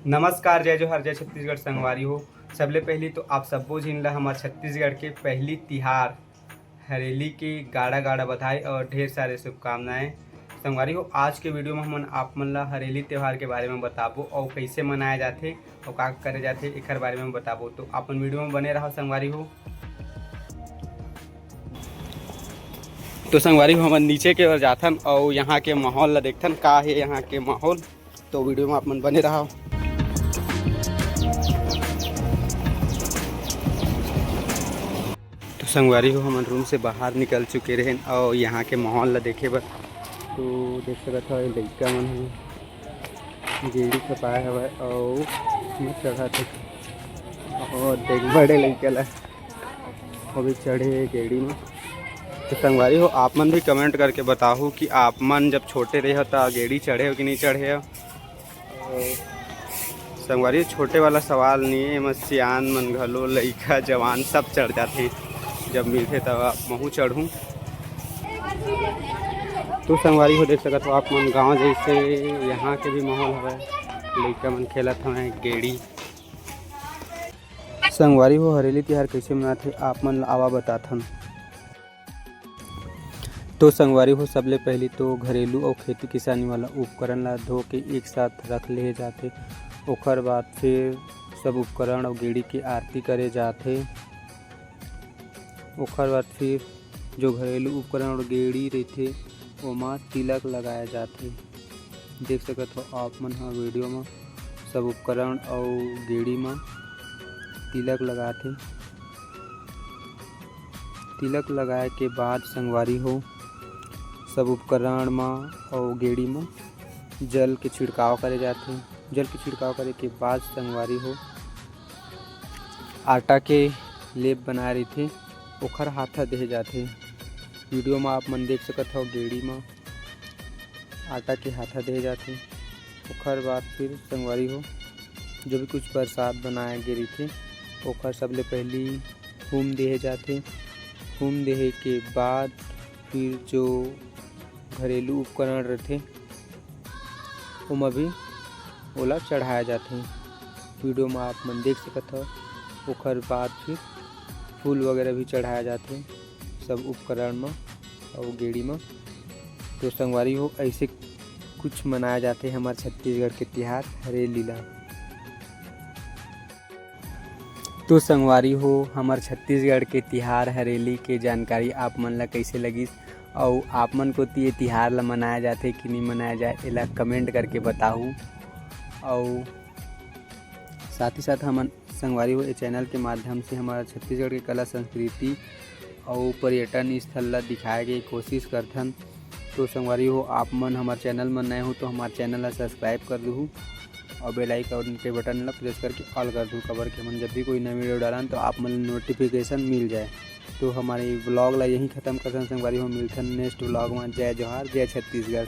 नमस्कार, जय जोहार, जय छत्तीसगढ़ संगवारी हो। सबले पहली तो आप सब्बो झिन ला हमार छत्तीसगढ़ के पहली तिहार हरेली के गाड़ा गाड़ा बधाई और ढेर सारे शुभकामनाएं। संगवारी हो, आज के वीडियो में हमन आप मन ला हरेली त्यौहार के बारे में बताबो और कैसे मनाया जाथे और का करे जाथे एकर बारे में बताबो। तो अपन वीडियो में बने रहो संगवारी हो। तो संगवारी हो, हमन नीचे के ओर जाथन और यहाँ के माहौल ला देखथन का है यहाँ के माहौल। तो वीडियो में आप मन बने रहो। तो संगवारी हो, हमन रूम से बाहर निकल चुके रहें और यहाँ के माहौल ला देखे बर। तो देख सकत हो लइका मन ह गेड़ी खपाए हवय और चढ़त हे और देख बड़े लइका ला अभी चढ़े गेड़ी में। तो संगवारी हो, आप मन भी कमेंट करके बताओ कि आप मन जब छोटे रहे हो तो गेड़ी चढ़े हो कि नहीं चढ़े हो। संगवारी छोटे वाला सवाल नहीं है, एम सियान मन घलो लइका जवान सब चढ़ जाते जब मिलते तब महू चढ़ूँ। तो संगवारी हो, देख सकत हो आप मन गांव जैसे यहाँ के भी माहौल हवय, लइका मन खेलत हवय गेड़ी। संगवारी हो, हरेली तिहार कैसे मनाथे आप मन आवा बताथन। तो संगवारी हो, सबले पहली तो घरेलू और खेती किसानी वाला उपकरण ला धो के एक साथ रख ले जाथे। ओकर बाद फिर सब उपकरण और गेड़ी की आरती करे जाथे। ओकर बाद फिर जो घरेलू उपकरण और गेड़ी रहथे ओमा तिलक लगाया जाथे। देख सकत हो आप मन हा वीडियो में सब उपकरण और गेड़ी में तिलक लगाथे। तिलक लगाए के बाद संगवारी हो, सब उपकरण में और गेड़ी में जल के छिड़काव करे जाथे। जल के छिड़काव करे के बाद संगवारी हो, आटा के लेप बनाए रहिथे ओखर हाथा देहे जाथे। वीडियो में आप मन देख सकत हो गेड़ी में आटा के हाथा देहे जाथे। ओखर बाद फिर संगवारी हो, जो भी कुछ प्रसाद बनाए गे रहिथे ओखर सबले पहली हुम देहे जाथे। हुम देहे के बाद फिर जो घरेलू उपकरण रहथे ओमा भी ओला चढ़ाया जाथे। वीडियो में आप मन देख सकत हो। ओखर बाद फिर फूल वगैरह भी चढ़ाया जाथे सब उपकरण में और गेड़ी में। तो संगवारी हो, ऐसे कुछ मनाया जाते हमारे छत्तीसगढ़ के तिहार हरेली ला। तो संगवारी हो, हमारे छत्तीसगढ़ के तिहार हरेली के जानकारी आप मन ला कैसे लगिस और आप मन को ये तिहार ला मनाया जाथे कि नहीं मनाया जाए एला कमेंट करके बताऊँ। और साथ ही साथ हमन संगवारी हो, ये चैनल के माध्यम से हमारा छत्तीसगढ़ के कला संस्कृति और पर्यटन स्थल ला दिखाए के कोशिश करथन। तो संगवारी हो, आप मन हमारे चैनल में नए हो तो हमारे चैनल ला सब्सक्राइब कर दूँ और बेल आइकन के बटन ला प्रेस करके ऑल कर दूँ, खबर के मन जब भी कोई नया वीडियो डालन तो आप मन नोटिफिकेशन मिल जाए। तो हमारे ब्लॉग ला यहीं ख़त्म करथन संगवारी हो, मिलथन नेक्स्ट ब्लॉग में। जय जोहार, जय छत्तीसगढ़।